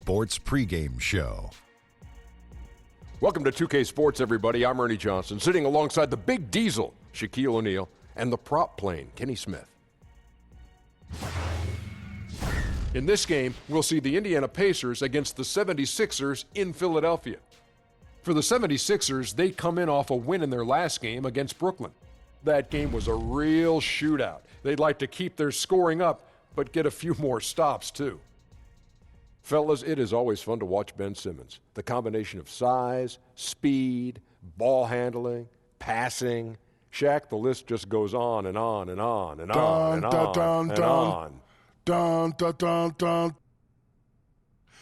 Sports Pregame Show. Welcome to 2K Sports, everybody. I'm Ernie Johnson, sitting alongside the Big Diesel, Shaquille O'Neal, and the prop plane, Kenny Smith. In this game, we'll see the Indiana Pacers against the 76ers in Philadelphia. For the 76ers, they come in off a win in their last game against Brooklyn. That game was a real shootout. They'd like to keep their scoring up, but get a few more stops, too. Fellas, it is always fun to watch Ben Simmons. The combination of size, speed, ball handling, passing. Shaq, the list just goes on and on and on and on and on and on. Dun, dun, dun, dun.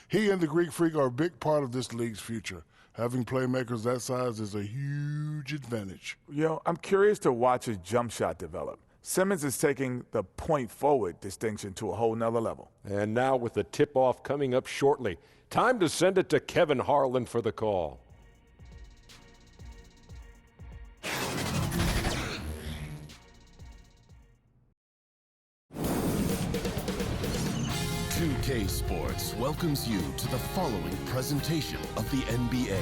He and the Greek Freak are a big part of this league's future. Having playmakers that size is a huge advantage. I'm curious to watch his jump shot develop. Simmons is taking the point forward distinction to a whole nother level. And now with the tip-off coming up shortly, time to send it to Kevin Harlan for the call. K Sports welcomes you to the following presentation of the NBA.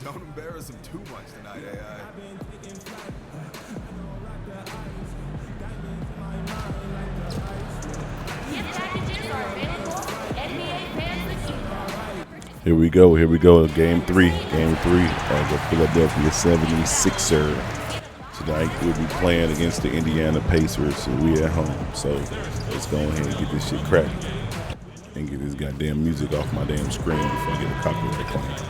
Don't embarrass him too much tonight, AI. Here we go. Game three of the Philadelphia 76er. Tonight we'll be playing against the Indiana Pacers, and we at home. So let's go ahead and get this shit cracking and get this goddamn music off my damn screen before I get a copyright claim.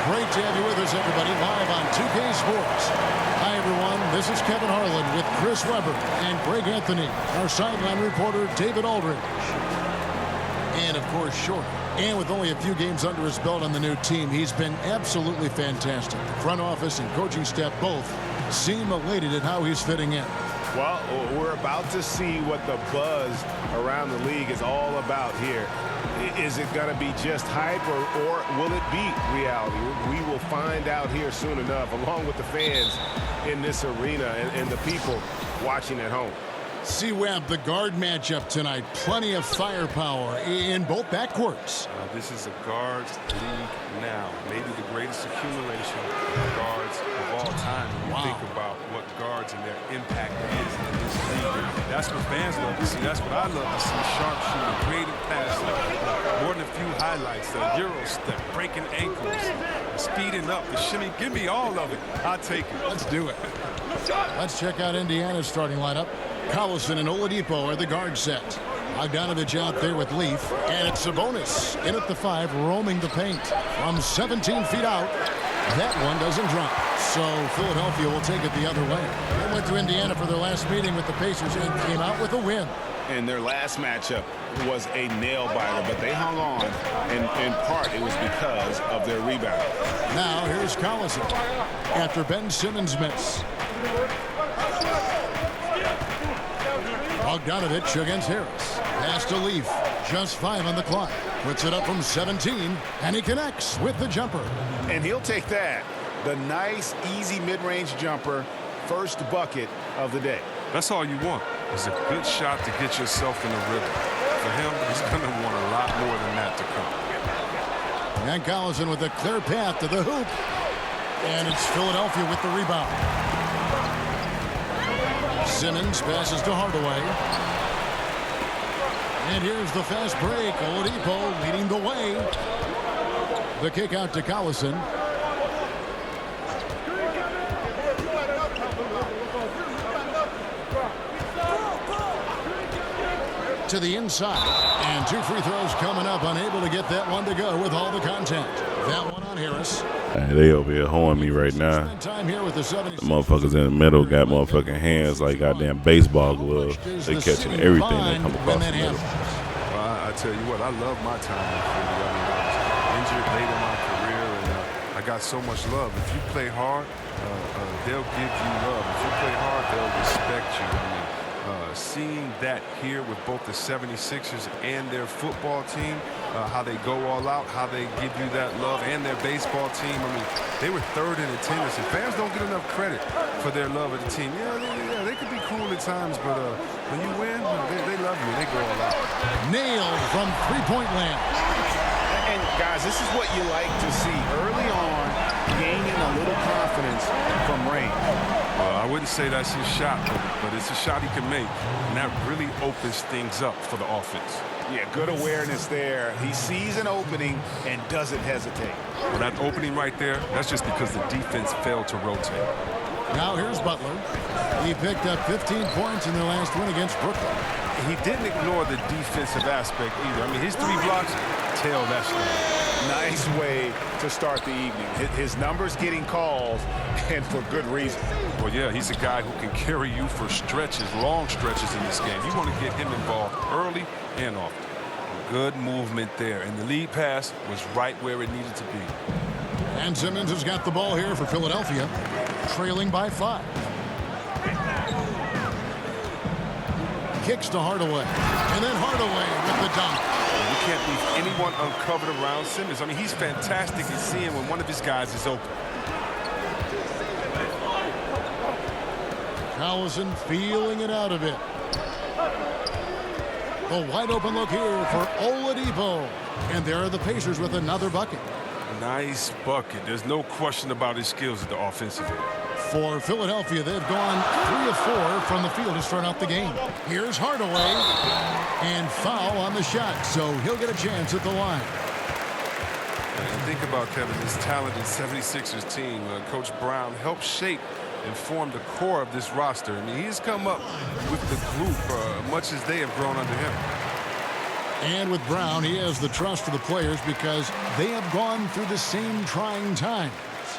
Great to have you with us, everybody, live on 2K Sports. Hi, everyone. This is Kevin Harlan with Chris Webber and Greg Anthony, our sideline reporter, David Aldridge. And, of course, Short. And with only a few games under his belt on the new team, he's been absolutely fantastic. The front office and coaching staff both seem elated at how he's fitting in. Well, we're about to see what the buzz around the league is all about here. Is it going to be just hype, or will it be reality? We will find out here soon enough, along with the fans in this arena and the people watching at home. C-Web, the guard matchup tonight. Plenty of firepower in both backcourts. This is a guards league now. maybe the greatest accumulation of guards of all time. When you think about what guards and their impact is in this league. That's what fans love to see. That's what I love to see. Sharp shooting, creative passing, more than a few highlights. The Euro step, breaking ankles, speeding up, the shimmy. Give me all of it. I'll take it. Let's do it. Let's check out Indiana's starting lineup. Collison and Oladipo are the guard set. Bogdanovich out there with Leaf, and it's Sabonis in at the 5, roaming the paint from 17 feet out. That one doesn't drop, so Philadelphia will take it the other way. They went to Indiana for their last meeting with the Pacers and came out with a win. And their last matchup was a nail-biter, but they hung on, and in part it was because of their rebound. Now here's Collison after Ben Simmons' miss. Bogdanovich against Harris. Pass to Leaf. Just 5 on the clock. Puts it up from 17, and he connects with the jumper. And he'll take that. The nice, easy mid-range jumper. First bucket of the day. That's all you want. It's a good shot to get yourself in a rhythm. For him, he's going to want a lot more than that to come. And Collison with a clear path to the hoop. And it's Philadelphia with the rebound. Simmons passes to Hardaway. And here's the fast break. Oladipo leading the way. The kick out to Collison. To the inside. And 2 free throws coming up. Unable to get that one to go with all the contact. That one on Harris. Hey, they over here hoeing me right now. The motherfuckers in the middle got motherfucking hands like goddamn baseball gloves. They catching everything that come across the middle. I tell you what, I love my time in Philly. I mean, I was injured late in my career, and I got so much love. If you play hard, they'll give you love. If you play hard, they'll respect you. I mean, seeing that here with both the 76ers and their football team, how they go all out, how they give you that love, and their baseball team. I mean, they were 3rd in attendance, and fans don't get enough credit for their love of the team. Yeah, they could be cruel at times, but when you win, they love you. They go all out. Nailed from three-point land. And guys, this is what you like to see early on, gaining a little confidence from range. I wouldn't say that's his shot, but it's a shot he can make, and that really opens things up for the offense. Yeah, good awareness there. He sees an opening and doesn't hesitate. Well, that opening right there, that's just because the defense failed to rotate. Now here's Butler. He picked up 15 points in their last win against Brooklyn. He didn't ignore the defensive aspect either. I mean, his 3 blocks tell that story. Nice way to start the evening. His numbers getting calls, and for good reason. Well, yeah, he's a guy who can carry you for stretches, long stretches in this game. You want to get him involved early and often. Good movement there, and the lead pass was right where it needed to be. And Simmons has got the ball here for Philadelphia, trailing by 5. Kicks to Hardaway, and then Hardaway with the dunk. You can't leave anyone uncovered around Simmons. I mean, he's fantastic at seeing when one of his guys is open. Collison feeling it out of it. A wide open look here for Oladipo. And there are the Pacers with another bucket. Nice bucket. There's no question about his skills at the offensive end. For Philadelphia, they've gone 3 of 4 from the field to start out the game. Here's Hardaway. And foul on the shot, so he'll get a chance at the line. And think about, Kevin, this talented 76ers team. Coach Brown helped shape and form the core of this roster. I mean, he's come up with the group much as they have grown under him. And with Brown, he has the trust of the players because they have gone through the same trying time.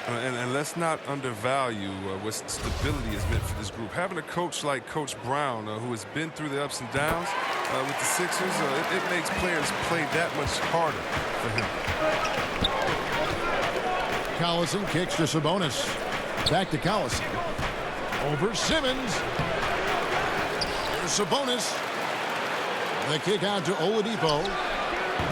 And let's not undervalue what stability has meant for this group. Having a coach like Coach Brown, who has been through the ups and downs with the Sixers, it makes players play that much harder for him. Collison kicks to Sabonis. Back to Collison. Over Simmons. Here's Sabonis. The kick out to Oladipo.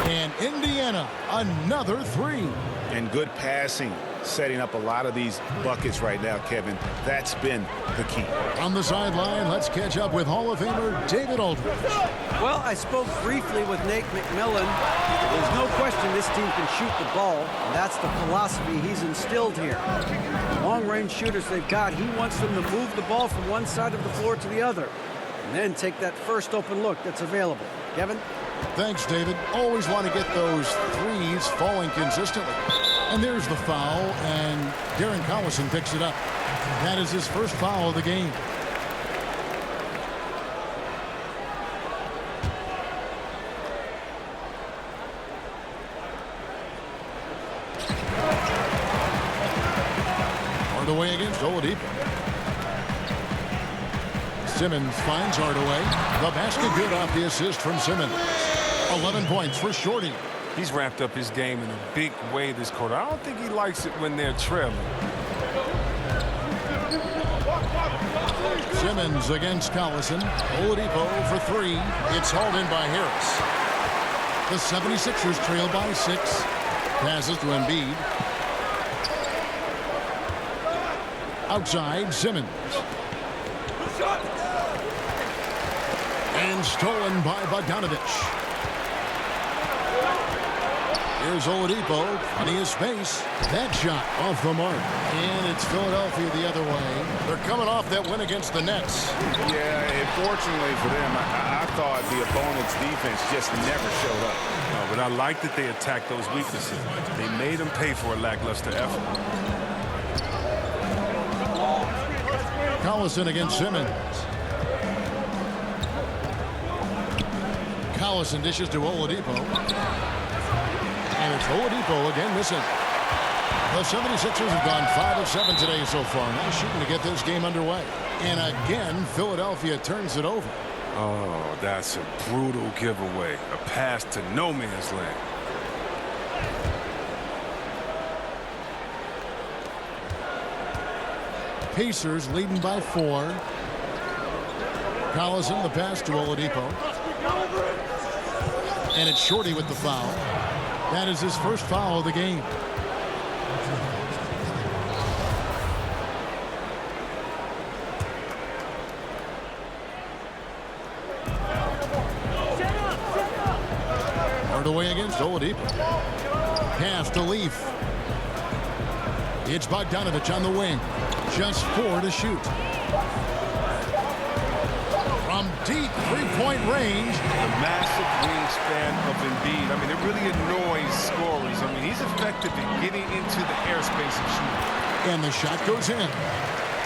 And Indiana, another 3. And good passing, setting up a lot of these buckets right now, Kevin. That's been the key. On the sideline, let's catch up with Hall of Famer David Aldridge. Well, I spoke briefly with Nate McMillan. There's no question this team can shoot the ball. And that's the philosophy he's instilled here. Long-range shooters they've got, he wants them to move the ball from one side of the floor to the other. And then take that first open look that's available. Kevin? Thanks, David. Always want to get those threes falling consistently. And there's the foul, and Darren Collison picks it up. That is his first foul of the game. Hardaway against Oladipo. Simmons finds Hardaway. The basket good off the assist from Simmons. 11 points for Shorty. He's ramped up his game in a big way this quarter. I don't think he likes it when they're trailing. Simmons against Collison. Oladipo for three. It's hauled in by Harris. The 76ers trail by 6. Passes to Embiid. Outside, Simmons. And stolen by Bogdanovich. Here's Oladipo, plenty of space. That shot off the mark. And it's Philadelphia the other way. They're coming off that win against the Nets. Yeah, and fortunately for them, I thought the opponent's defense just never showed up. No, but I like that they attacked those weaknesses. They made them pay for a lackluster effort. Collison against Simmons. Collison dishes to Oladipo. And it's Oladipo again missing. The 76ers have gone 5 of 7 today so far. Now shooting to get this game underway. And again, Philadelphia turns it over. Oh, that's a brutal giveaway. A pass to no man's land. Pacers leading by 4. Collison the pass to Oladipo. And it's Shorty with the foul. That is his first foul of the game. Hardaway against Oladipo. Pass to Leaf. It's Bogdanovich on the wing. Just 4 to shoot. From deep three-point range. The massive wingspan of Embiid. I mean, it really annoys scorers. I mean, he's effective in getting into the airspace and shooting. And the shot goes in.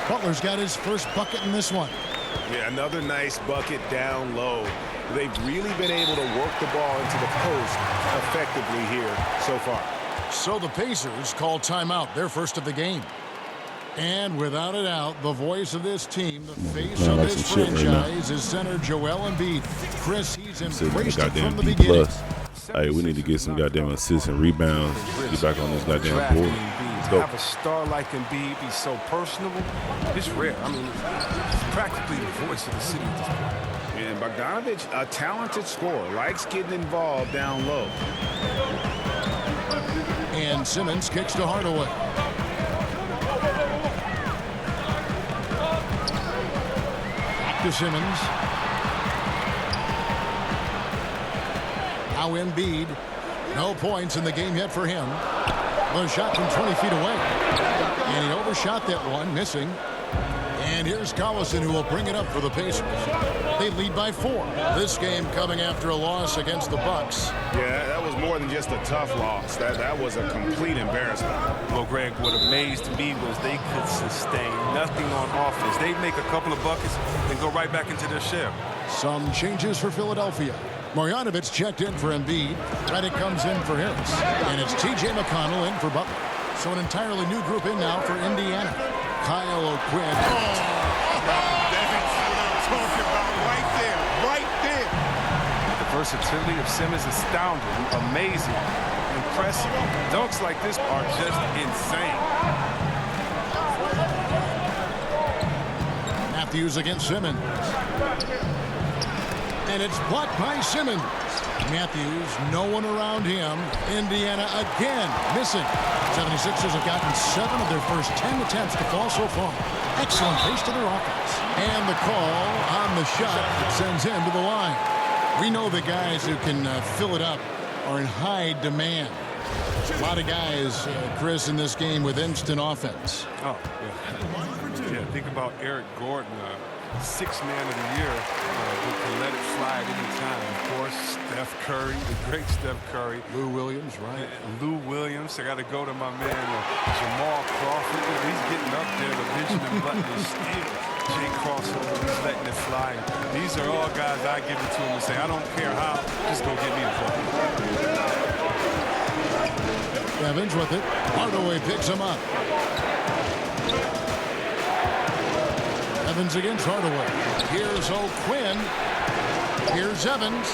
Butler's got his first bucket in this one. Yeah, another nice bucket down low. They've really been able to work the ball into the post effectively here so far. So the Pacers call timeout, their first of the game. And without a doubt, the voice of this team, the face of this franchise, is center Joel Embiid. Chris, he's embraced it from the beginning. Hey, we need to get some goddamn assists and rebounds. Get back on this goddamn board. Let's go. Have a star like Embiid be so personable. It's rare. I mean, it's practically the voice of the city at this point. And Bogdanovich, a talented scorer, likes getting involved down low. And Simmons kicks to Hardaway. Back to Simmons. Now Embiid. No points in the game yet for him. The shot from 20 feet away. And he overshot that one, missing. And here's Collison, who will bring it up for the Pacers. They lead by 4. This game coming after a loss against the Bucks. Yeah, that was more than just a tough loss. That was a complete embarrassment. Well, Greg, what amazed me was they could sustain nothing on offense. They'd make a couple of buckets and go right back into their shell. Some changes for Philadelphia. Marjanovic checked in for Embiid. Redick comes in for Harris. And it's T.J. McConnell in for Butler. So an entirely new group in now for Indiana. Kyle O'Quinn. That's what I'm talking about right there. The versatility of Simmons is astounding, amazing, impressive. Dunks like this are just insane. Matthews against Simmons. And it's blocked by Simmons. Matthews, no one around him. Indiana again missing. 76ers have gotten 7 of their first 10 attempts to fall so far. Excellent pace to their offense. And the call on the shot that sends him to the line. We know the guys who can fill it up are in high demand. A lot of guys, Chris, in this game with instant offense. Oh, yeah. Think about Eric Gordon, 6th man of the year, who can let it fly at any time. Of course, Steph Curry, the great Steph Curry. Lou Williams, right? Lou Williams. I got to go to my man, Jamal Crawford. He's getting up there. The Benjamin Butler steal. Jay Crossover, he's letting it fly. These are all guys I give it to him and say, I don't care how, just go get me the ball. Evans with it. Hardaway picks him up. Evans against Hardaway. Here's O'Quinn. Here's Evans.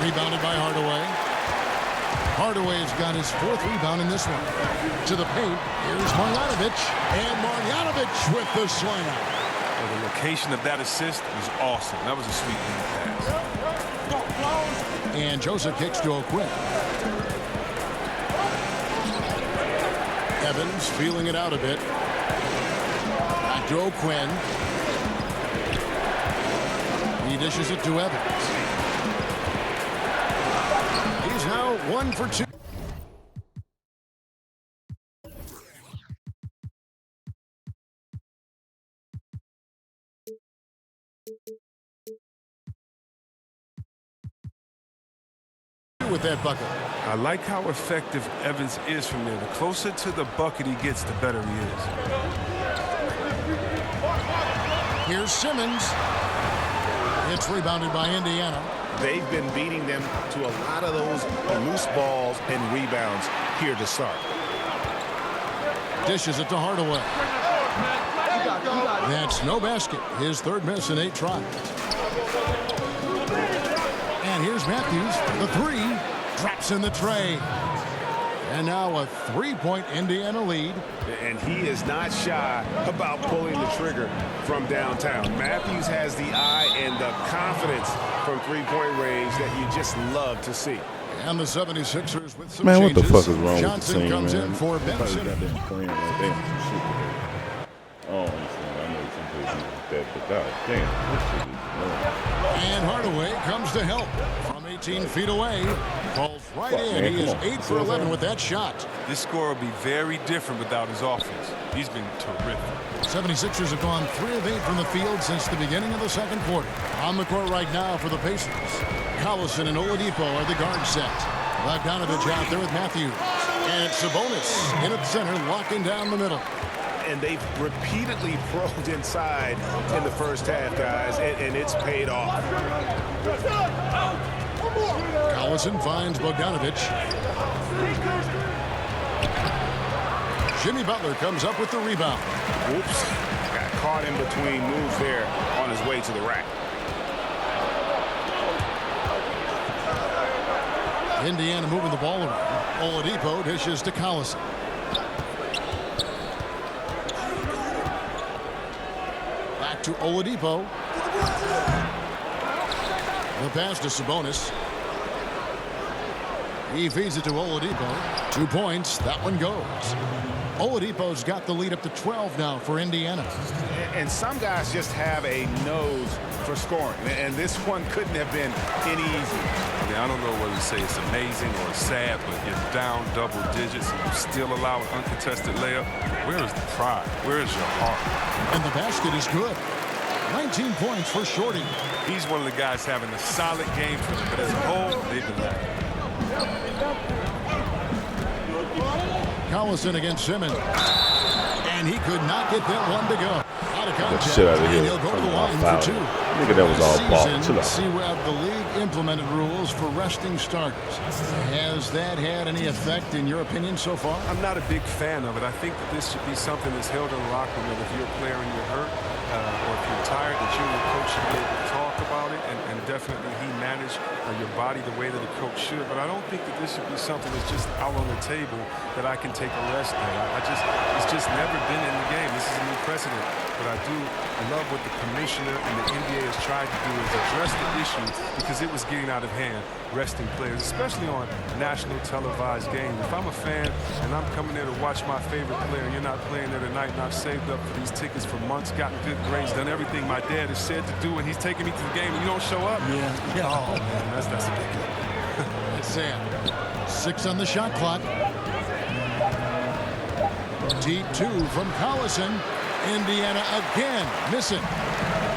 Rebounded by Hardaway. Hardaway's got his 4th rebound in this one. To the paint. Here's Marjanovic. And Marjanovic with the slam. Well, the location of that assist was awesome. That was a sweet pass. And Joseph kicks to O'Quinn. Evans feeling it out a bit. Back to O'Quinn. He dishes it to Evans. He's now 1 for 2. With that bucket. I like how effective Evans is from there. The closer to the bucket he gets, the better he is. Here's Simmons. It's rebounded by Indiana. They've been beating them to a lot of those loose balls and rebounds here to start. Dishes it to Hardaway. That's no basket. His 3rd miss in 8 tries. And here's Matthews for the 3. Drops in the tray. And now a 3-point Indiana lead. And he is not shy about pulling the trigger from downtown. Matthews has the eye and the confidence from 3-point range that you just love to see. And the 76ers with some man, changes. what the fuck is wrong Johnson with the team, comes man? in for Ben Simmons. Playing like that. Oh, I know some people like that, but god damn, this shit is annoying. And Hardaway comes to help from 18 feet away. Falls right in. Man, He is 8 for 11 with that shot. This score will be very different without his offense. He's been terrific. 76ers have gone 3 of 8 from the field since the beginning of the 2nd quarter. On the court right now for the Pacers. Collison and Oladipo are the guard set. Bogdanovich out there with Matthews. And Sabonis in at center, locking down the middle. And they've repeatedly probed inside in the first half, guys, and it's paid off. Collison finds Bogdanovich. Jimmy Butler comes up with the rebound. Oops. Got caught in between moves there on his way to the rack. Indiana moving the ball around. Oladipo dishes to Collison. Back to Oladipo. The pass to Sabonis. He feeds it to Oladipo. 2 points. That one goes. Oladipo's got the lead up to 12 now for Indiana. And some guys just have a nose for scoring. And this one couldn't have been any easier. I mean, I don't know whether to say it's amazing or sad, but you're down double digits and you still allow an uncontested layup. Where is the pride? Where is your heart? And the basket is good. 19 points for Shorty. He's one of the guys having a solid game for them, but as a whole, they've been lacking. Collison against Simmons. And he could not get that one to go. Out of contact. Shit out of here. And he'll go to the line for 2. Nigga, that was all ball. Chill out. See, the league implemented rules for resting starters. Has that had any effect in your opinion so far? I'm not a big fan of it. I think that this should be something that's held in the locker room. If you're a player and you're hurt, or if you're tired, that you and your coach should be able to talk talk about it, and definitely he managed your body the way that a coach should. But I don't think that this should be something that's just out on the table that I can take a rest day. It's just never been in the game. This is a new precedent. But I love what the commissioner and the NBA has tried to do is address the issue because it was getting out of hand, resting players, especially on national televised games. If I'm a fan and I'm coming there to watch my favorite player and you're not playing there tonight and I've saved up for these tickets for months, gotten good grades, done everything my dad has said to do, and he's taking me to the game and you don't show up? Yeah. Oh, man, that's a big deal. It's Sam. 6 on the shot clock. T2 from Collison. Indiana again missing.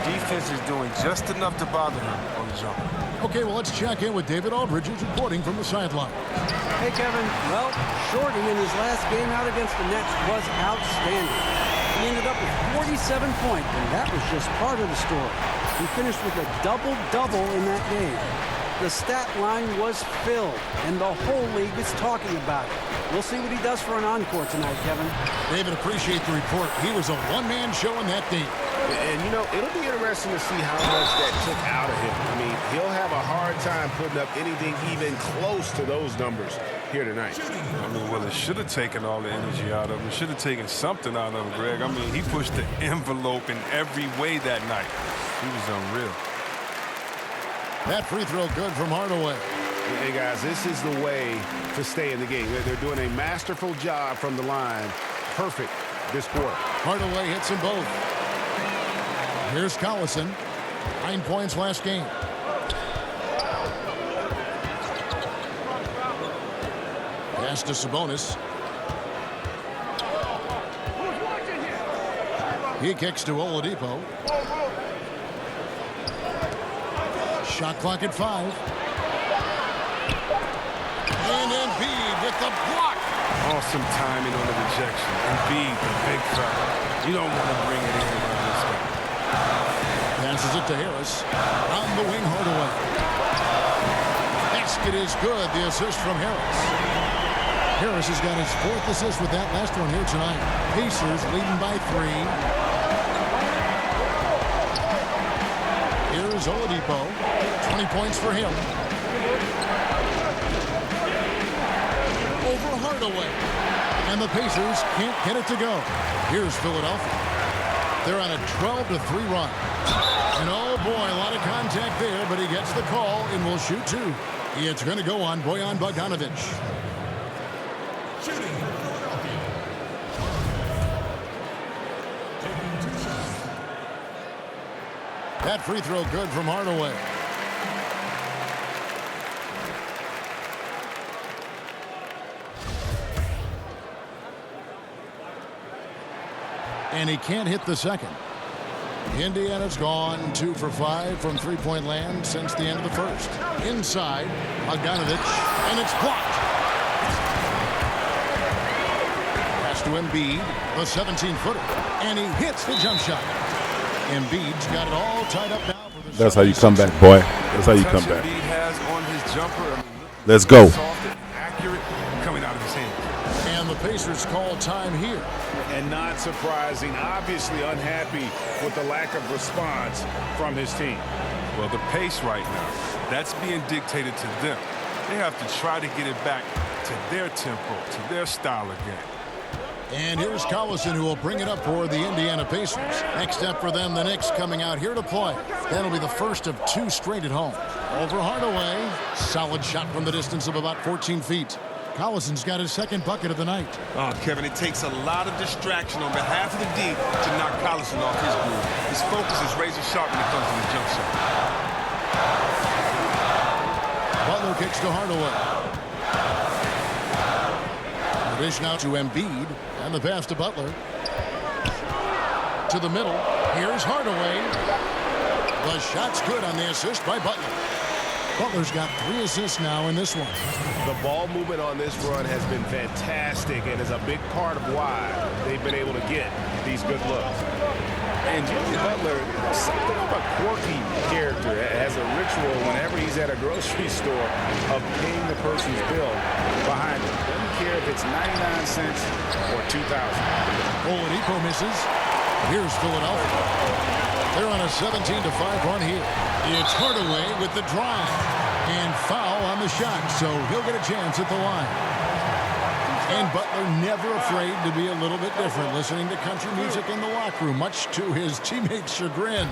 Defense is doing just enough to bother him on the jump. Okay, well, let's check in with David Aldridge, who's reporting from the sideline. Hey, Kevin. Well, Shorty in his last game out against the Nets was outstanding. He ended up with 47 points, and that was just part of the story. He finished with a double-double in that game. The stat line was filled, and the whole league is talking about it. We'll see what he does for an encore tonight, Kevin. David, appreciate the report. He was a one-man show in that game. And, you know, it'll be interesting to see how much that took out of him. I mean, he'll have a hard time putting up anything even close to those numbers here tonight. I mean, well, it should have taken all the energy out of him. It should have taken something out of him, Greg. I mean, he pushed the envelope in every way that night. He was unreal. That free throw good from Hardaway. Hey, guys, this is the way to stay in the game. They're doing a masterful job from the line. Perfect this quarter. Hardaway hits them both. Here's Collison. 9 points last game. Pass to Sabonis. He kicks to Oladipo. Shot clock at 5. And Embiid with the block. Awesome timing on the rejection. Embiid, the big fella. You don't want to bring it in on this guy. Passes it to Harris. On the wing, Hardaway. Basket is good. The assist from Harris. Harris has got his 4th assist with that last one here tonight. Pacers leading by 3. Here's Oladipo. 20 points for him. Over Hardaway. And the Pacers can't get it to go. Here's Philadelphia. They're on a 12-3 run. And oh boy, a lot of contact there, but he gets the call and will shoot 2. It's going to go on Bojan Bogdanovic. That free throw good from Hardaway. And he can't hit the second. Indiana's gone 2 for 5 from three-point land since the end of the first. Inside, Bogdanovic, and it's blocked. Pass to Embiid, the 17-footer, and he hits the jump shot. Embiid's got it all tied up now. For the That's how you come back, boy. That's how you come back. Embiid has on his jumper. Let's go. Soft and accurate coming out of his hands. And the Pacers call time here. And not surprising, obviously unhappy with the lack of response from his team. Well, the pace right now, that's being dictated to them. They have to try to get it back to their tempo, to their style again. And here's Collison, who will bring it up for the Indiana Pacers. Next up for them, the Knicks coming out here to play. That'll be the first of 2 straight at home. Over Hardaway. Solid shot from the distance of about 14 feet. Collison's got his 2nd bucket of the night. Oh, Kevin, it takes a lot of distraction on behalf of the D to knock Collison off his groove. His focus is razor sharp when it comes to the jump shot. Butler kicks to Hardaway. The dish now to Embiid, and the pass to Butler. To the middle. Here's Hardaway. The shot's good on the assist by Butler. Butler's got 3 assists now in this one. The ball movement on this run has been fantastic and is a big part of why they've been able to get these good looks. And Jimmy Butler, something of a quirky character, has a ritual whenever he's at a grocery store of paying the person's bill behind him. Doesn't care if it's 99 cents or $2,000. Oladipo misses. Here's Philadelphia. They're on a 17-5 run here. It's Hardaway with the drive. And foul on the shot, so he'll get a chance at the line. And Butler never afraid to be a little bit different, listening to country music in the locker room, much to his teammates' chagrin.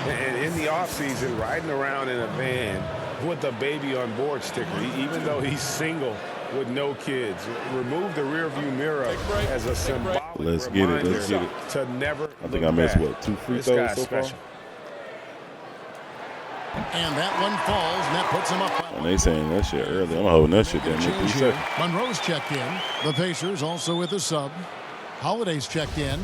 And in the offseason, riding around in a van with a baby on board sticker, even though he's single with no kids. Remove the rearview mirror as a symbolic reminder to never. I think I missed, what, 2 free throws so far? And that one falls, and that puts him up. And they saying that shit early. I'm holding that shit down there 3 seconds. Monroe's checked in. The Pacers also with a sub. Holiday's checked in.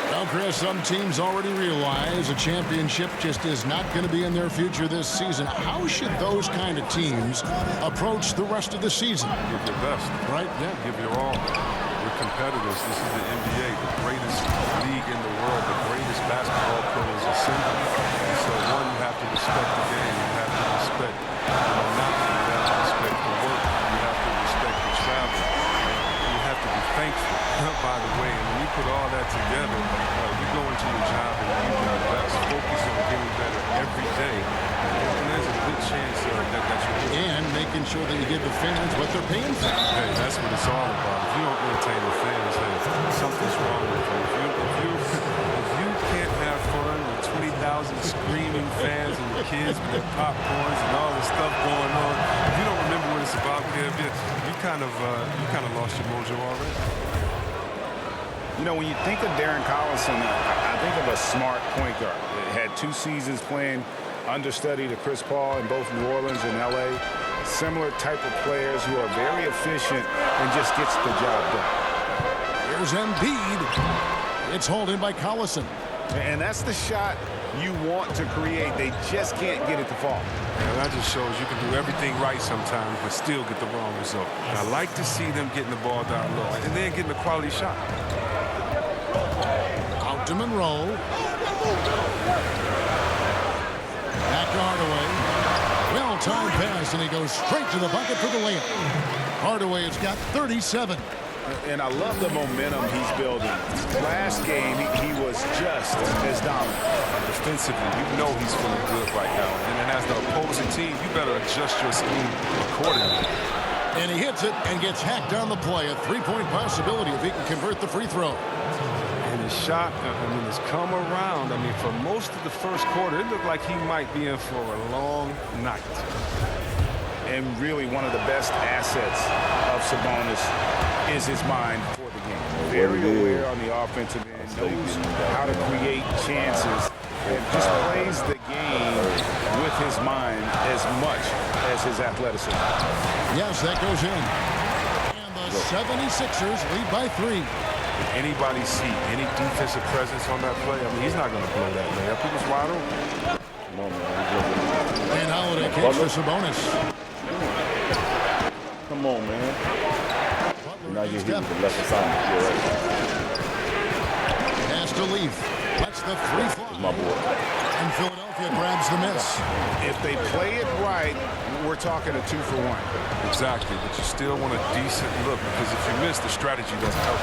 Well, Chris, some teams already realize a championship just is not going to be in their future this season. How should those kind of teams approach the rest of the season? Give your best. Right, yeah. Give your all. We're competitors. This is the NBA, the greatest league in the world, the greatest basketball players assembled. And so, one, you have to respect the game. You have to respect the monotony. You have to respect the work. You have to respect the travel. And you have to be thankful, by the way. And when you put all that together, you go into your job and you do your best. Focus on getting better every day. And there's a good chance that you're doing. And making sure that you give the fans what they're paying for. Hey, that's what it's all about. If you don't entertain the fans, hey, something's wrong with you. If you can't have fun with 20,000 screaming fans and your kids with their popcorns and all this stuff going on, if you don't remember what it's about, you kind of lost your mojo already. You know, when you think of Darren Collison, I think of a smart point guard. He had 2 seasons playing understudy to Chris Paul in both New Orleans and LA. Similar type of players who are very efficient and just gets the job done. Here's Embiid. It's hauled in by Collison. And that's the shot you want to create. They just can't get it to fall. And that just shows you can do everything right sometimes but still get the wrong result. And I like to see them getting the ball down low and then getting a quality shot. Out to Monroe. Back to Hardaway. Well-timed pass, and he goes straight to the bucket for the layup. Hardaway has got 37. And I love the momentum he's building. Last game, he was just as dominant. Defensively, you know he's feeling good right now. And then as the opposing team, you better adjust your scheme accordingly. And he hits it and gets hacked on the play. A 3-point possibility if he can convert the free throw. And his shot, has come around. For most of the first quarter, it looked like he might be in for a long night. And really one of the best assets of Sabonis is his mind for the game. Very aware on the offensive end, knows how to create chances, and just plays the game with his mind as much as his athleticism. Yes, that goes in. And the 76ers lead by 3. If anybody see any defensive presence on that play, he's not going to blow that layup. He was wide open. Come on, man. And Holiday kicks for Sabonis. Come on, man. Now you're hitting the left side. Has to leave. That's the 3 fly. My boy. And Philadelphia grabs the miss. If they play it right, we're talking a 2 for 1. Exactly, but you still want a decent look because if you miss, the strategy doesn't help.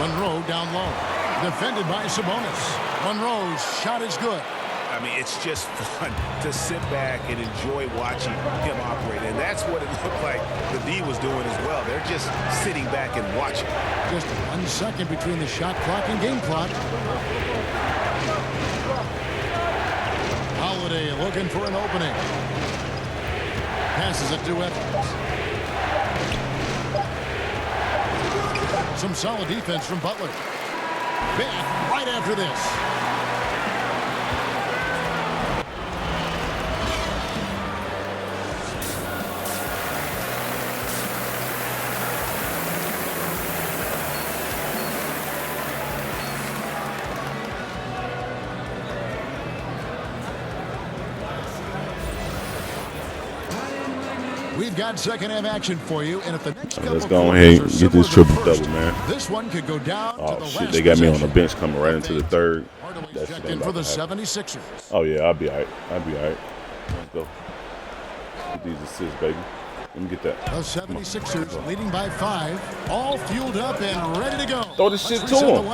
Monroe down low. Defended by Sabonis. Monroe's shot is good. It's just fun to sit back and enjoy watching him operate. And that's what it looked like the D was doing as well. They're just sitting back and watching. Just 1 second between the shot clock and game clock. Holiday looking for an opening. Passes it to Evans. Some solid defense from Butler. Back right after this. We've got second half action for you, and if the next couple let's go ahead and get this triple-double, man. This one could go down to the shit, last they got me on the possession. bench coming right into the third. Hardaway's checked in for the 76ers. Oh, yeah, I'll be all right. Let's go. Get these assists, baby. Let me get that. The 76ers leading by 5, all fueled up and ready to go. Throw this shit to him.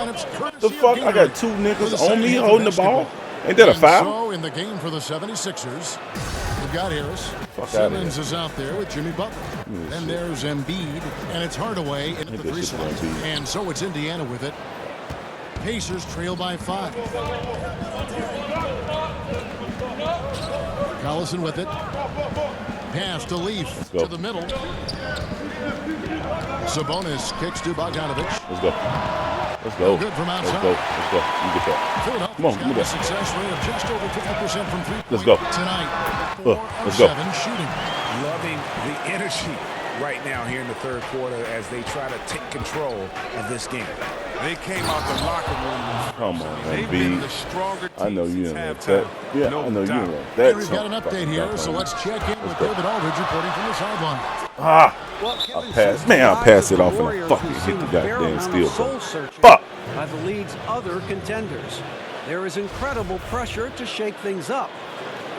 The fuck? I got 2 niggas on me holding the ball. Ain't that a foul? So in the game for the 76ers, we've got Harris. Simmons is out there with Jimmy Butler. Then there's Embiid, and it's Hardaway in the 3 slot. And so it's Indiana with it. Pacers trail by 5. Collison with it. Pass to Leaf to the middle. Sabonis kicks to Bogdanovich. Let's go. Let's go. Good from outside. Let's go. Let's go. You get that. Come on, give me that. Success rate of just over 50% from 3-point Let's go. tonight. Let's go. 7 shooting. Loving the energy right now here in the third quarter as they try to take control of this game. They came out the locker room. Come on, They've been the Embiid. stronger team I know you since didn't like halftime. that. Yeah, No I know you doubt. didn't like that. Here we've got an update here, so let's check in with David Aldridge reporting from the sideline. I passed. Man, I passed it off and I fucking hit the goddamn steal. Fuck. By the league's other contenders. There is incredible pressure to shake things up.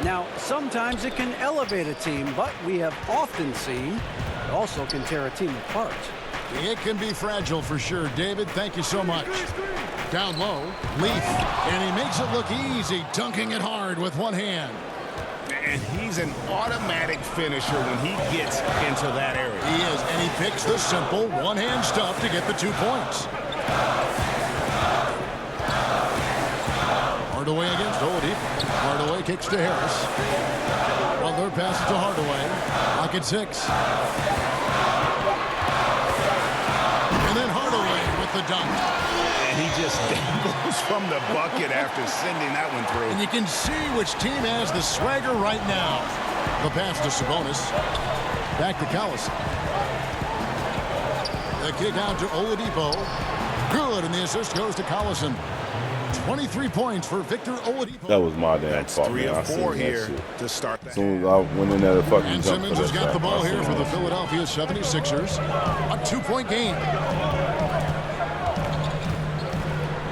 Now, sometimes it can elevate a team, but we have often seen it also can tear a team apart. It can be fragile for sure. David, thank you so much. Down low, Leaf, and he makes it look easy, dunking it hard with one hand. And he's an automatic finisher when he gets into that area. He is, and he picks the simple one-hand stuff to get the 2 points. Hardaway against Oladipo. Hardaway kicks to Harris. Butler passes to Hardaway. Lock at 6. And then Hardaway with the dunk. And he just dangles from the bucket after sending that one through. And you can see which team has the swagger right now. The pass to Sabonis. Back to Collison. The kick out to Oladipo. Good, and the assist goes to Collison. 23 points for Victor Oladipo. That was my damn fault. 3 man. or I seen 4 that here shit. to start that. As soon as I went in there, fucking And jumped Simmons for has that got the shot. ball I here seen for the that. Philadelphia 76ers. A 2-point game.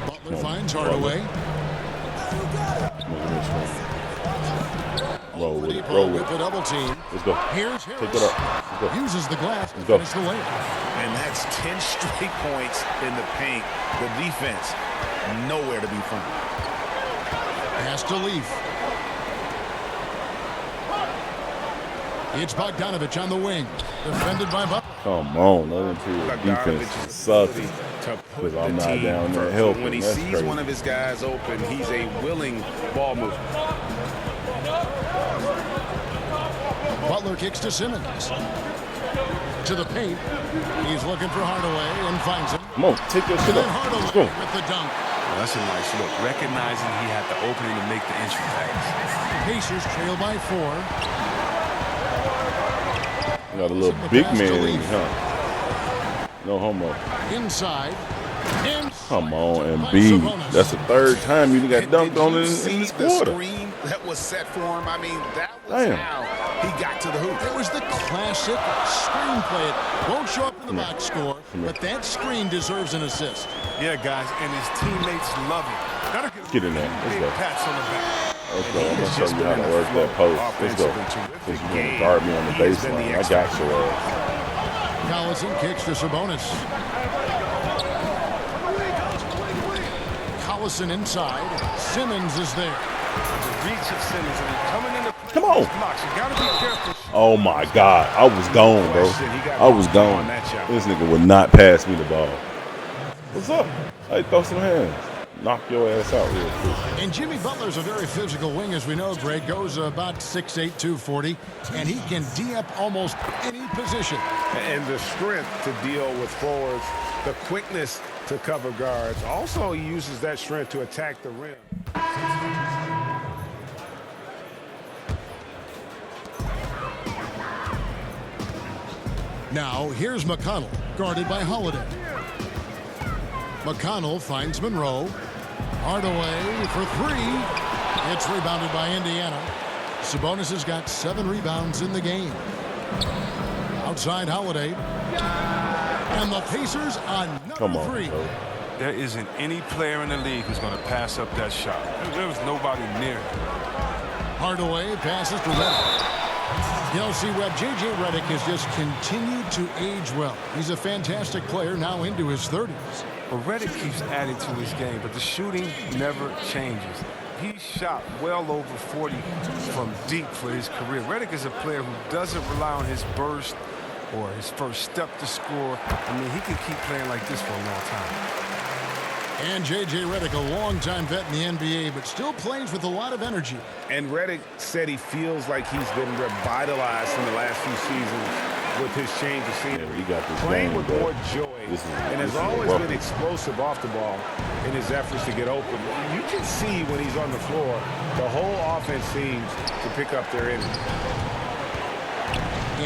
Butler finds Hardaway. Roll with it. Oladipo Roll with with the it. double team. Let's go. Here's Take Harris. it up. Let's go. Uses the glass to Let's go. finish the layup. And that's 10 straight points in the paint. The defense, nowhere to be found. Pass to Leaf. It's Bogdanovich on the wing. Defended by Butler. Come on, let him see your defense is sucking. Because I'm not down there helping. When he That's sees crazy. one of his guys open, he's a willing ball mover. Butler kicks to Simmons. To the paint. He's looking for Hardaway and finds him. Come on, take your shit And then up. Hardaway Let's go. with the dunk. Well, that's a nice look. Recognizing he had the opening to make the entry pass. Pacers trail by 4. Got a little big man in here, huh? No homo. Inside. Come on, Embiid. That's the 3rd time you got dunked on in this The quarter. screen that was set for him, I mean, that was Damn. how he got to the hoop. It was the classic screenplay. It won't show up in the box score, but that screen deserves an assist. Yeah, guys, and his teammates love it. Gotta Get in there. Let's big go. pats on the back. Let's go. I'm going to show you how to work that post. Let's go. Since you want to guard me on the baseline, I got your ass. Collison kicks to Sabonis. Collison inside. Simmons is there. The reach of Simmons and coming in the Come on. blocks. You gotta be careful. Oh, my God. I was gone, bro. I was gone. This nigga would not pass me the ball. What's up? Hey, throw some hands. Knock your ass out real quick. And Jimmy Butler's a very physical wing, as we know, Greg. Goes about 6'8", 240, and he can D-up almost any position. And the strength to deal with forwards, the quickness to cover guards. Also, he uses that strength to attack the rim. Now, here's McConnell, guarded by Holiday. McConnell finds Monroe. Hardaway for 3. It's rebounded by Indiana. Sabonis has got 7 rebounds in the game. Outside Holiday. And the Pacers on number 3. Bro. There isn't any player in the league who's going to pass up that shot. There was nobody near him. Hardaway passes to Reddick. You know, see, Webb, J.J. Redick has just continued to age well. He's a fantastic player now into his 30s. Well, Redick keeps adding to his game, but the shooting never changes. He shot well over 40 from deep for his career. Redick is a player who doesn't rely on his burst or his first step to score. I mean, he can keep playing like this for a long time. And J.J. Redick, a longtime vet in the NBA, but still plays with a lot of energy. And Redick said he feels like he's been revitalized in the last few seasons with his change of scenery. Yeah, he got this playing game, with but more joy and has always been explosive off the ball in his efforts to get open. You can see when he's on the floor, the whole offense seems to pick up their energy.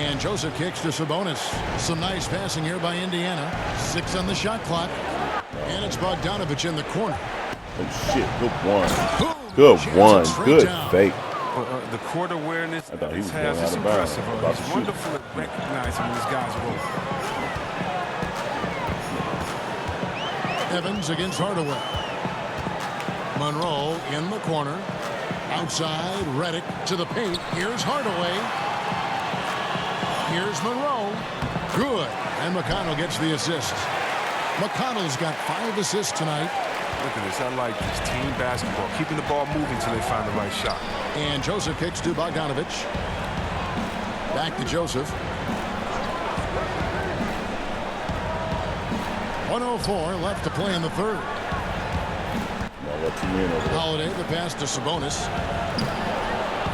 And Joseph kicks to Sabonis. Some nice passing here by Indiana. 6 on the shot clock. And it's Bogdanovich in the corner. Oh, shit. Good one. Good one. Good fake. The court awareness I thought he was has going out is of bounds. impressive. It's wonderful at recognizing when these guys are open. Evans against Hardaway. Monroe in the corner. Outside, Redick to the paint. Here's Hardaway. Here's Monroe. Good. And McConnell gets the assist. McConnell's got 5 assists tonight. Look at this. I like this team basketball. Keeping the ball moving until they find the right shot. And Joseph kicks to Bogdanovich. Back to Joseph. 1:04 left to play in the third. Holiday, the pass to Sabonis.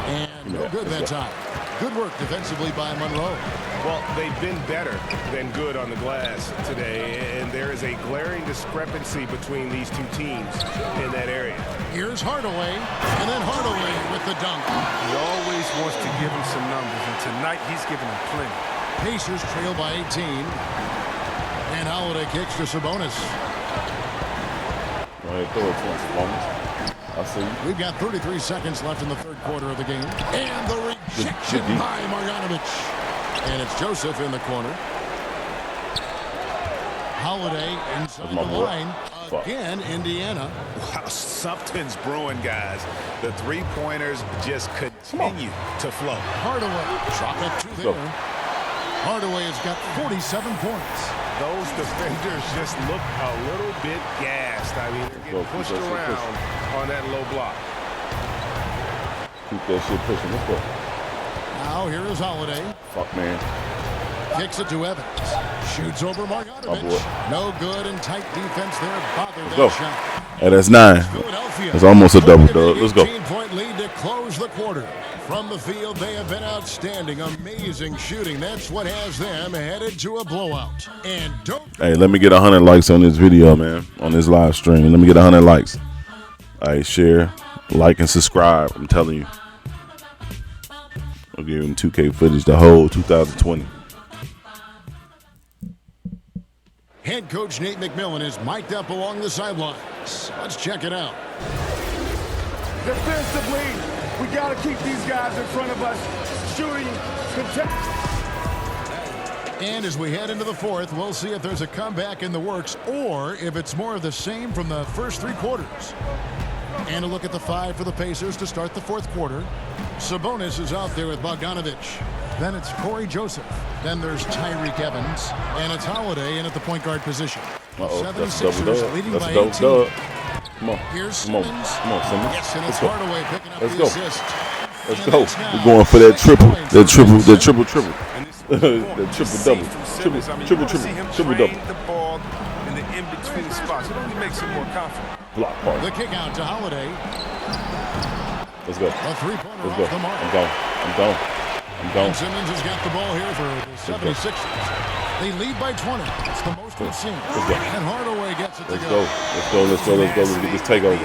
And no good that time. Good work defensively by Monroe. Well, they've been better than good on the glass today, and there is a glaring discrepancy between these two teams in that area. Here's Hardaway, and then Hardaway with the dunk. He always wants to give him some numbers, and tonight he's giving them plenty. Pacers trail by 18. And Holiday kicks to Sabonis. Go ahead, throw it to him, Sabonis. I see. We've got 33 seconds left in the third quarter of the game. And the rejection by Marjanovic. And it's Joseph in the corner. Holiday inside the line. Again, Indiana. Wow, something's brewing, guys. The three-pointers just continue to flow. Hardaway, drop it to there. Hardaway has got 47 points. Those defenders just look a little bit gassed. I mean, they're getting pushed around on that low block. Keep that shit pushing. Let's go. Now here is Holiday. Fuck, man. Kicks it to Evans. Shoots over Marjanovic. No good, and tight defense there. Bothered that shot. Hey, that's 9. That's almost a double, dog. Let's go. 18-point lead to close the quarter. From the field, they have been outstanding. Amazing shooting. That's what has them headed to a blowout. And don't. Hey, let me get 100 likes on this video, man. On this live stream. Let me get 100 likes. All right, share, like, and subscribe. I'm telling you. I'll give him 2K footage the whole 2020. Head coach Nate McMillan is mic'd up along the sidelines. Let's check it out. Defensively, we got to keep these guys in front of us. Shooting, and as we head into the fourth, we'll see if there's a comeback in the works or if it's more of the same from the first 3 quarters. And a look at the 5 for the Pacers to start the fourth quarter. Sabonis is out there with Bogdanovich. Then it's Corey Joseph. Then there's Tyreek Evans. And it's Holiday in at the point guard position. 76ers leading by 18. Come on. Here's Simmons. Come on, Simmons. Yes, and it's Hardaway picking up the assist. Let's go. We're going for that triple. That triple. That triple. That triple double. Triple double. The ball in the in-between spots. It only makes him more confident. Block part. The kick out to Holiday. Let's go. A three-pointer Let's off go. the mark. I'm going. Ben Simmons has got the ball here for the 76ers. They lead by 20. It's the most we've seen. And Hardaway gets it to go. Let's get this takeover.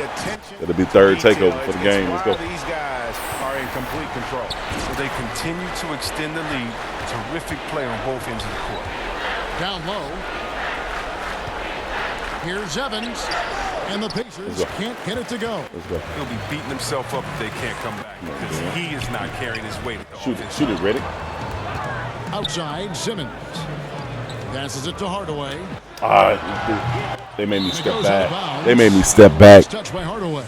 It'll be third takeover for the game. Let's go. These guys are in complete control. So they continue to extend the lead. Terrific play on both ends of the court. Down low. Here's Evans. And the Pacers can't get it to go. He'll be beating himself up if they can't come back because he is not carrying his weight. Shoot it, Redick. Outside, Simmons. Passes it to Hardaway. They made me step back. Touched by Hardaway.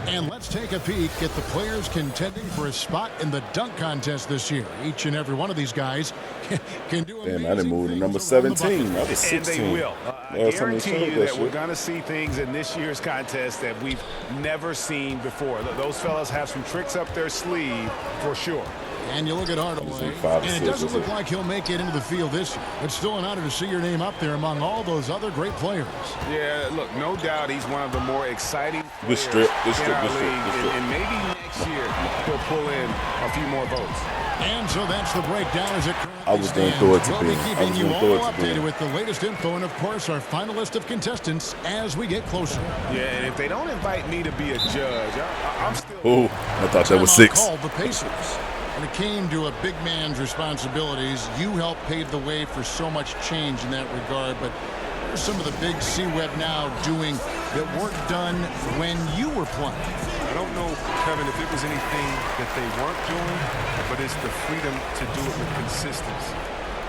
And let's take a peek at the players contending for a spot in the dunk contest this year. Each and every one of these guys can do amazing Damn, I didn't move to number things around the 17. bucket. That was 16. And they will. I guarantee you that we're going to see things in this year's contest that we've never seen before. Those fellas have some tricks up their sleeve for sure. And you look at Hardaway, and it doesn't look like he'll make it into the field this year. It's still an honor to see your name up there among all those other great players. Yeah, look, no doubt he's one of the more exciting players in our league. And maybe next year he'll pull in a few more votes. And so that's the breakdown as it currently I was going to throw it to We'll be keeping you all updated with the latest info and, of course, our final list of contestants as we get closer. Yeah, and if they don't invite me to be a judge, I'm still... Oh, I thought that was 6. Called the Pacers. When it came to a big man's responsibilities, you helped pave the way for so much change in that regard. But what are some of the big C-Web now doing that weren't done when you were playing? I don't know, Kevin, if it was anything that they weren't doing, but it's the freedom to do it with consistency.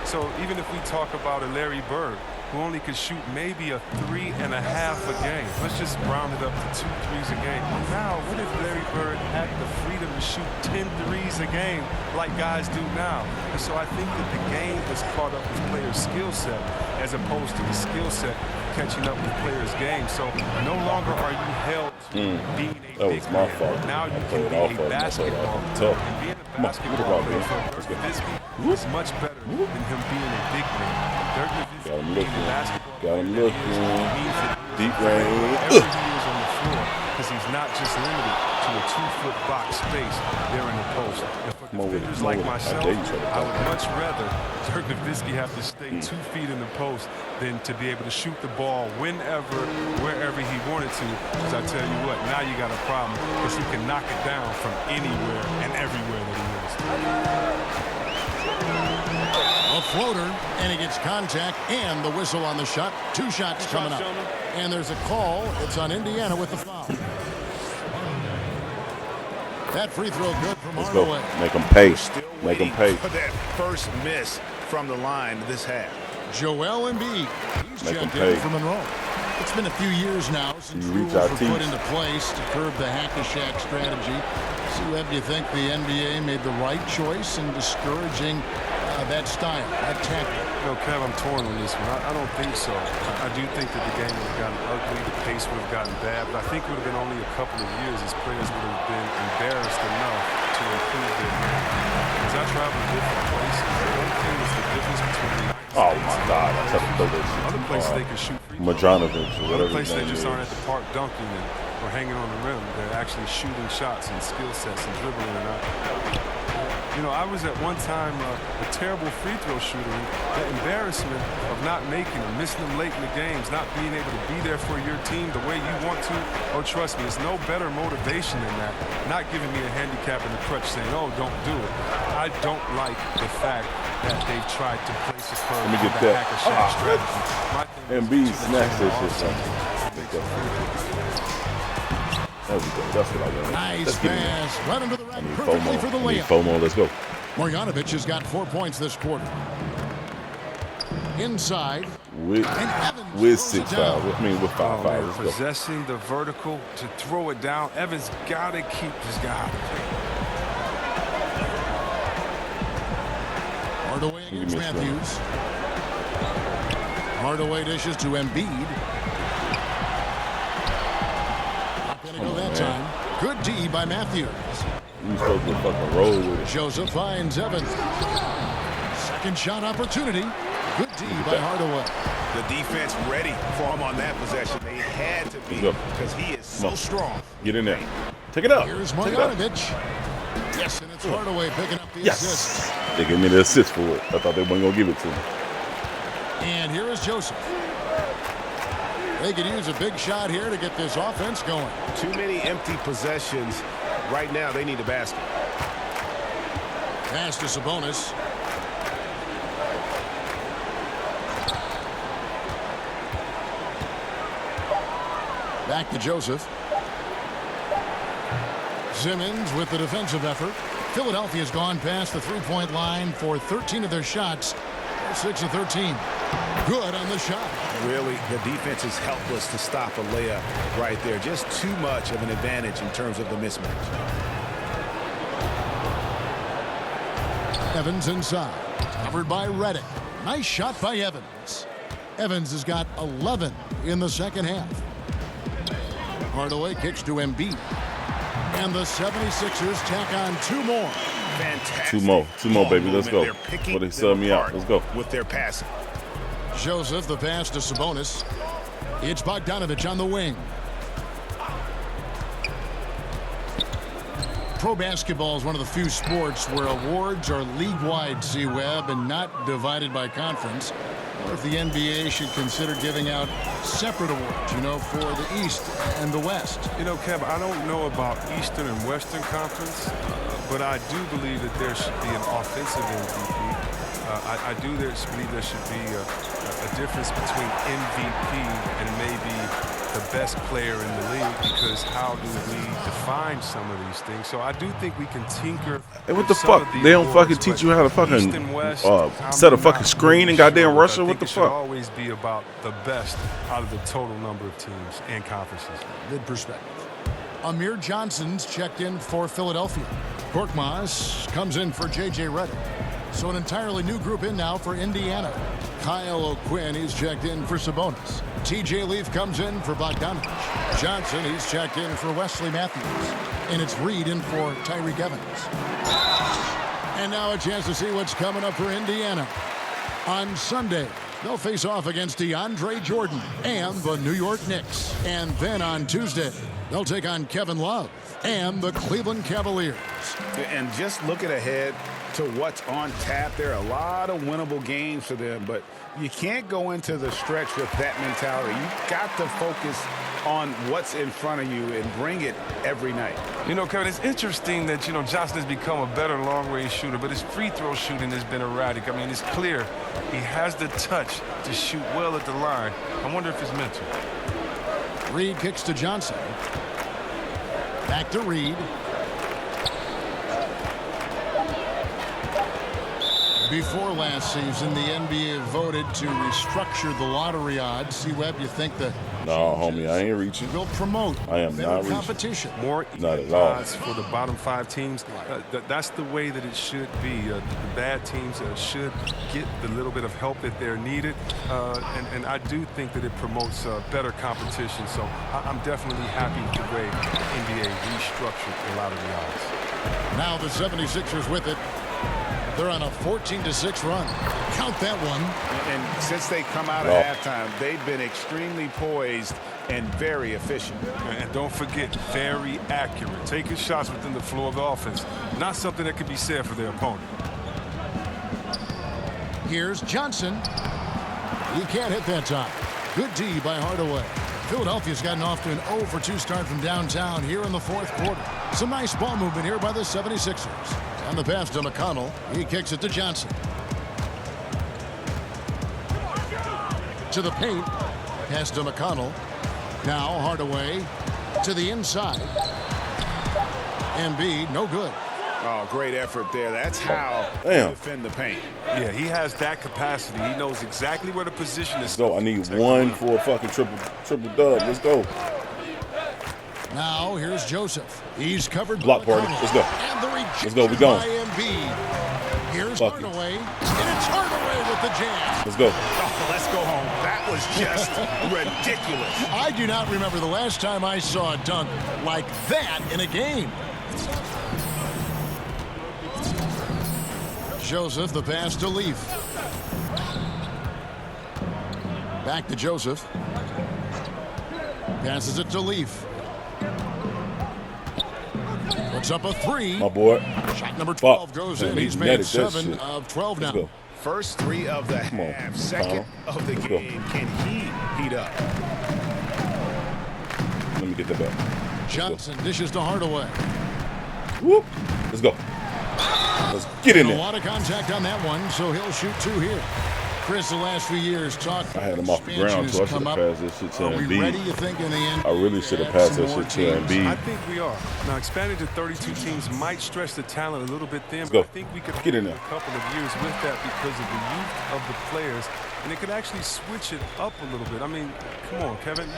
So even if we talk about a Larry Bird, who only could shoot maybe a 3.5 a game. Let's just round it up to 2 threes a game. Now, what if Larry Bird had the freedom to shoot 10 threes a game like guys do now? And so I think that the game has caught up with players' skill set as opposed to the skill set catching up with players' game. So no longer are you held to being a big man. Now you can be a basketball player. And being a basketball player for Dirk Nowitzki is much better than him being a big man. Dirk Nowitzki Got him looking. Deep range. Every he is on the floor because he's not just limited to a 2-foot box space there in the post. And for defenders like myself, I would much rather Dirk Nowitzki have to stay 2 feet in the post than to be able to shoot the ball whenever, wherever he wanted to. Because I tell you what, now you got a problem because he can knock it down from anywhere and everywhere that he wants to. A floater, and he gets contact and the whistle on the shot. 2 shots coming up. And there's a call. It's on Indiana with the foul. That free throw good from Hardaway. Make them pay. Make them pay. For that first miss from the line this half. Joel Embiid. He's checked in from Monroe. It's been a few years now since rules were put into place to curb the hack-a-shack strategy. C-Web, do you think the NBA made the right choice in discouraging that style, that tactic? No, Kev, I'm torn on this one. I don't think so. I do think that the game would have gotten ugly, the pace would have gotten bad, but I think it would have been only a couple of years as players would have been embarrassed enough to improve their game. As I travel to different places, one thing is the difference between the oh my God, that's other places they can shoot free throws. Other places they just aren't at the park dunking or hanging on the rim. They're actually shooting shots and skill sets and dribbling and out. You know, I was at one time a terrible free throw shooter. The embarrassment of not making them, missing them late in the games, not being able to be there for your team the way you want to. Oh, trust me, there's no better motivation than that. Not giving me a handicap in the crutch saying, oh, don't do it. I don't like the fact that they've tried to place a curve on the hack-a-shack strategy. Embiid snatched this shit. There we go. That's what I want. Nice pass. Right under the rack. Perfectly for the layup. FOMO. Let's go. Marjanovic has got 4 points this quarter. Inside. With 6 fouls. I mean, with 5 fouls. Possessing the vertical to throw it down. Evans got to keep this guy. Hardaway against Matthews. Hardaway dishes to Embiid. That time. Good D by Matthews. You supposed to fucking roll with it. Joseph finds Evans. Second shot opportunity. Good D by Hardaway. The defense ready for him on that possession. They had to be because he is so strong. Get in there. Take it up. Here's Marjanovic. Yes, and it's Hardaway picking up the assist. They gave me the assist for it. I thought they weren't going to give it to him. And here is Joseph. They could use a big shot here to get this offense going. Too many empty possessions. Right now, they need a basket. Pass to Sabonis. Back to Joseph. Simmons with the defensive effort. Philadelphia's gone past the three-point line for 13 of their shots. 6 of 13. Good on the shot. Really, the defense is helpless to stop a layup right there. Just too much of an advantage in terms of the mismatch. Evans inside, covered by Redick. Nice shot by Evans. Evans has got 11 in the second half. Hardaway kicks to Embiid. And the 76ers tack on 2 more. Fantastic. 2 more, baby. Let's go. Before they sub me out. Let's go. With their passing. Joseph, the pass to Sabonis. It's Bogdanovich on the wing. Pro basketball is one of the few sports where awards are league-wide, C-Web, and not divided by conference. Or if the NBA should consider giving out separate awards, you know, for the East and the West. You know, Kev, I don't know about Eastern and Western Conference, but I do believe that there should be an offensive MVP. I do believe there should be a difference between MVP and maybe the best player in the league, because how do we define some of these things? So I do think we can tinker. Hey, what the fuck? They don't fucking teach you how to fucking set a fucking screen and goddamn Russia? What the fuck? It should always be about the best out of the total number of teams and conferences. Good perspective. Amir Johnson's checked in for Philadelphia. Korkmaz comes in for J.J. Redick. So an entirely new group in now for Indiana. Kyle O'Quinn, he's checked in for Sabonis. T.J. Leaf comes in for Bogdanovich. Johnson, he's checked in for Wesley Matthews. And it's Reed in for Tyreek Evans. And now a chance to see what's coming up for Indiana. On Sunday, they'll face off against DeAndre Jordan and the New York Knicks. And then on Tuesday, they'll take on Kevin Love and the Cleveland Cavaliers. And just looking ahead to what's on tap, there are a lot of winnable games for them, but you can't go into the stretch with that mentality. You've got to focus on what's in front of you and bring it every night. You know, Kevin, it's interesting that, you know, Johnson has become a better long-range shooter, but his free throw shooting has been erratic. I mean, it's clear he has the touch to shoot well at the line. I wonder if it's mental. Reed kicks to Johnson. Back to Reed. Before last season, the NBA voted to restructure the lottery odds. C-Web, you think that? No, homie, I ain't reaching. Will promote. I am not reaching. Competition. More not at all. odds for the bottom 5 teams. That's the way that it should be. The bad teams should get the little bit of help that they're needed, and I do think that it promotes better competition. So I'm definitely happy with the way the NBA restructured a lot of the odds. Now the 76ers with it. They're on a 14-6 run. Count that one. And since they come out of halftime, they've been extremely poised and very efficient. And don't forget, very accurate. Taking shots within the flow of the offense. Not something that could be said for their opponent. Here's Johnson. He can't hit that time. Good D by Hardaway. Philadelphia's gotten off to an 0-for-2 start from downtown here in the 4th quarter. Some nice ball movement here by the 76ers. On the pass to McConnell. He kicks it to Johnson. To the paint. Pass to McConnell. Now Hardaway to the inside. Embiid, no good. Oh, great effort there. That's how they defend the paint. Yeah, he has that capacity. He knows exactly where the position is. So I need one for a fucking triple dub. Let's go. Now here's Joseph. He's covered. Block party. Let's go. Let's go. We going. Here's Hardaway. And it's Hardaway with the jam. Let's go. Oh, let's go home. That was just ridiculous. I do not remember the last time I saw a dunk like that in a game. Joseph, the pass to Leaf. Back to Joseph. Passes it to Leaf. Puts up a 3. My boy. Shot number 12 goes in. He's made 7 of 12 now. Go. First 3 of the half. Second of the game. Can he heat up? Let me get that back. Johnson dishes to Hardaway. Whoop. Let's go. Let's get in there. A lot of contact on that one, so he'll shoot 2 here. Chris, the last few years, talk. I had him off the ground, so I should have passed this shit to Embiid. Are we ready, you think, in the end? I really should have passed that shit to Embiid. I think we are. Now, expanding to 32 teams might stretch the talent a little bit thin, but I think we could get in there a couple of years with that because of the youth of the players and it could actually switch it up a little bit. I mean, come on, Kevin.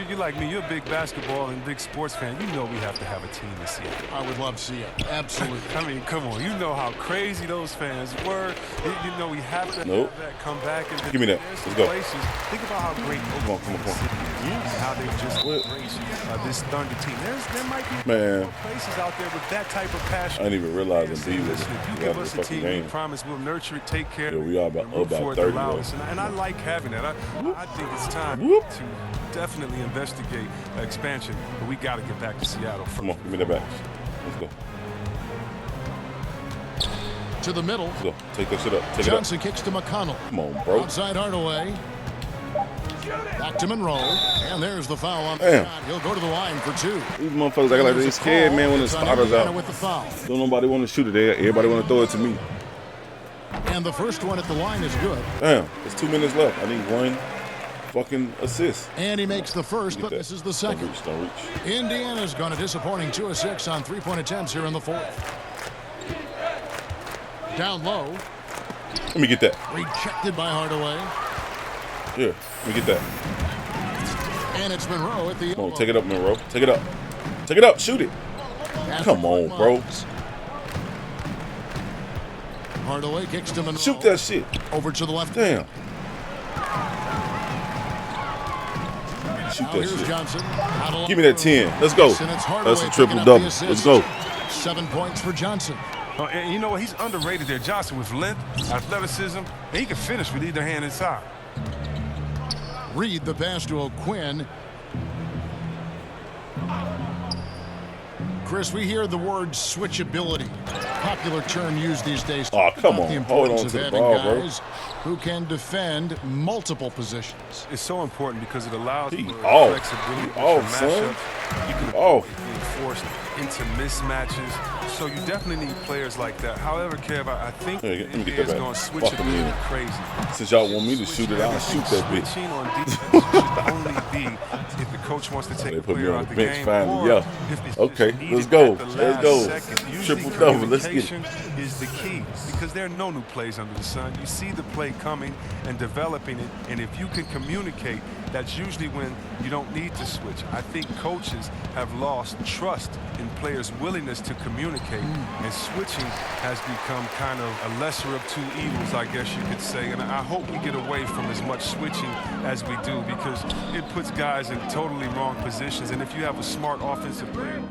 You're like me. You're a big basketball and big sports fan. You know we have to have a team to see it. I would love to see it. Absolutely. I mean, come on. You know how crazy those fans were. You know we have to have that come back. And give me that. Let's go. Places. Think about how great Oklahoma City is and how they just embrace this Thunder team. There might be more places out there with that type of passion. I didn't even realize that Listen, if you give us a team, we promise we'll nurture it, take care of it. We are about 30. And I like having that. I think it's time to definitely investigate expansion, but we got to get back to Seattle. Come on, give me that back. Let's go. To the middle. Let's go. Take that shit up. Take Johnson it up. kicks to McConnell. Come on, bro. Outside Hardaway. Back to Monroe. And there's the foul on the Damn. shot. He'll go to the line for 2. These motherfuckers act like they scared, man, when the starter's out. With the foul. Don't nobody want to shoot it. Everybody want to throw it to me. And the first one at the line is good. Damn, there's 2 minutes left. I need 1 fucking assist. And he makes the first, but misses the second. Don't reach. Indiana's gone a disappointing 2 of 6 on 3-point attempts here in the 4th. Down low. Let me get that. Rejected by Hardaway. Here, let me get that. And it's Monroe at the Come on, take it up, Monroe. Take it up. Take it up. Shoot it. Come on, bro. Hardaway kicks to Monroe. Shoot that shit. Over to the left. Damn. Shoot that shit. Johnson. Give me that 10. Let's go. That's a triple-double. Let's go. 7 points for Johnson. And you know what? He's underrated there, Johnson, with length, athleticism, and he can finish with either hand inside. Reed the pass to O'Quinn. Chris, we hear the word switchability, popular term used these days. Oh, come on. The Hold on importance to of the having ball, guys who can defend multiple positions. It's so important because it allows for flexibility. Son. You can be forced into mismatches. So you definitely need players like that. However, Kev, I think it's going to switch it a little crazy. Since y'all want me to shoot it, I'll shoot that bitch. Switching on defense should only be if the coach wants to take a player out the game. Finally. Okay, let's go. Let's go. Triple-double. Let's get it. Is the key because there are no new plays under the sun. You see the play coming and developing it, and if you can communicate, that's usually when you don't need to switch. I think coaches have lost trust in players' willingness to communicate, and switching has become kind of a lesser of 2 evils, I guess you could say. And I hope we get away from as much switching as we do because it puts guys in totally wrong positions. And if you have a smart offensive player.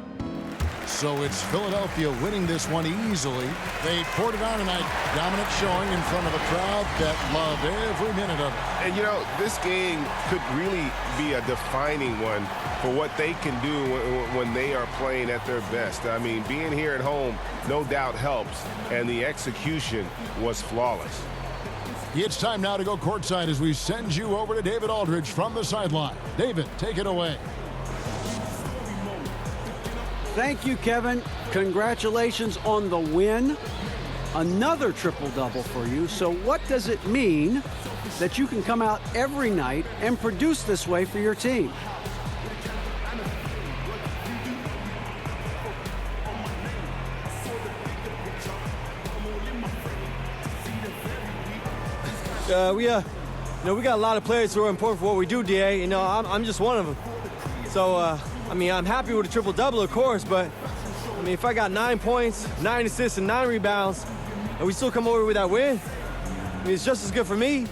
So it's Philadelphia winning this one easily. They poured it on tonight. Dominant showing in front of a crowd that loved every minute of it. And, you know, this game could really be a defining one for what they can do when they are playing at their best. I mean, being here at home, no doubt helps, and the execution was flawless. It's time now to go courtside as we send you over to David Aldridge from the sideline. David, take it away. Thank you, Kevin. Congratulations on the win. Another triple-double for you. So what does it mean that you can come out every night and produce this way for your team? We got a lot of players who are important for what we do, DA. You know, I'm just one of them. So, I mean, I'm happy with a triple-double, of course, but, I mean, if I got 9 points, 9 assists, and 9 rebounds, and we still come over with that win, I mean, it's just as good for me.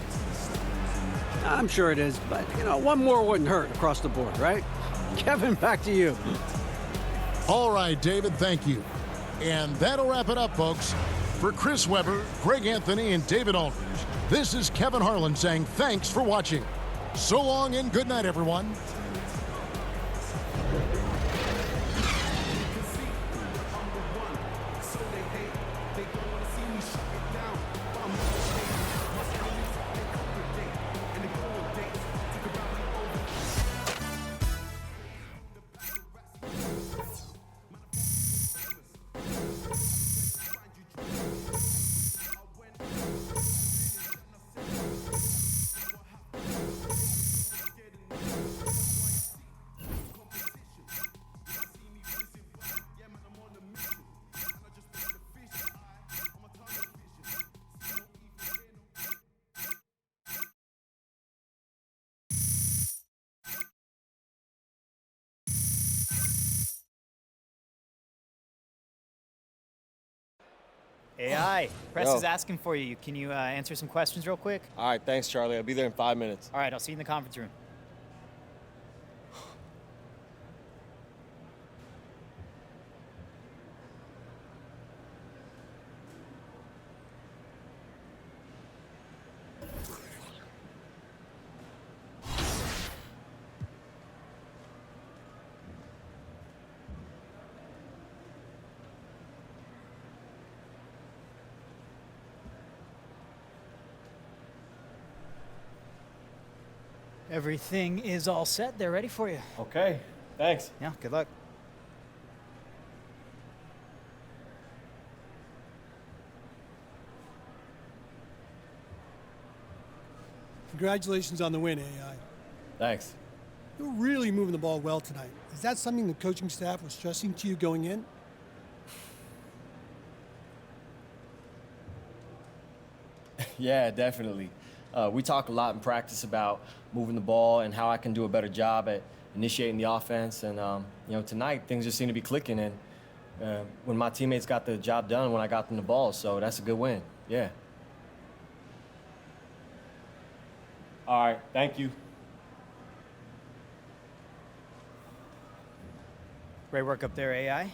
I'm sure it is, but, you know, one more wouldn't hurt across the board, right? Kevin, back to you. All right, David, thank you. And that'll wrap it up, folks. For Chris Webber, Greg Anthony, and David Aldridge, this is Kevin Harlan saying thanks for watching. So long and good night, everyone. AI, press Yo. is asking for you. Can you answer some questions real quick? All right, thanks, Charlie. I'll be there in 5 minutes. All right, I'll see you in the conference room. Everything is all set. They're ready for you. Okay, thanks. Yeah, good luck. Congratulations on the win, AI. Thanks. You're really moving the ball well tonight. Is that something the coaching staff was stressing to you going in? Yeah, definitely. We talk a lot in practice about moving the ball and how I can do a better job at initiating the offense. And, you know, tonight things just seem to be clicking. And when my teammates got the job done when I got them the ball, so that's a good win. Yeah. All right, thank you. Great work up there, AI.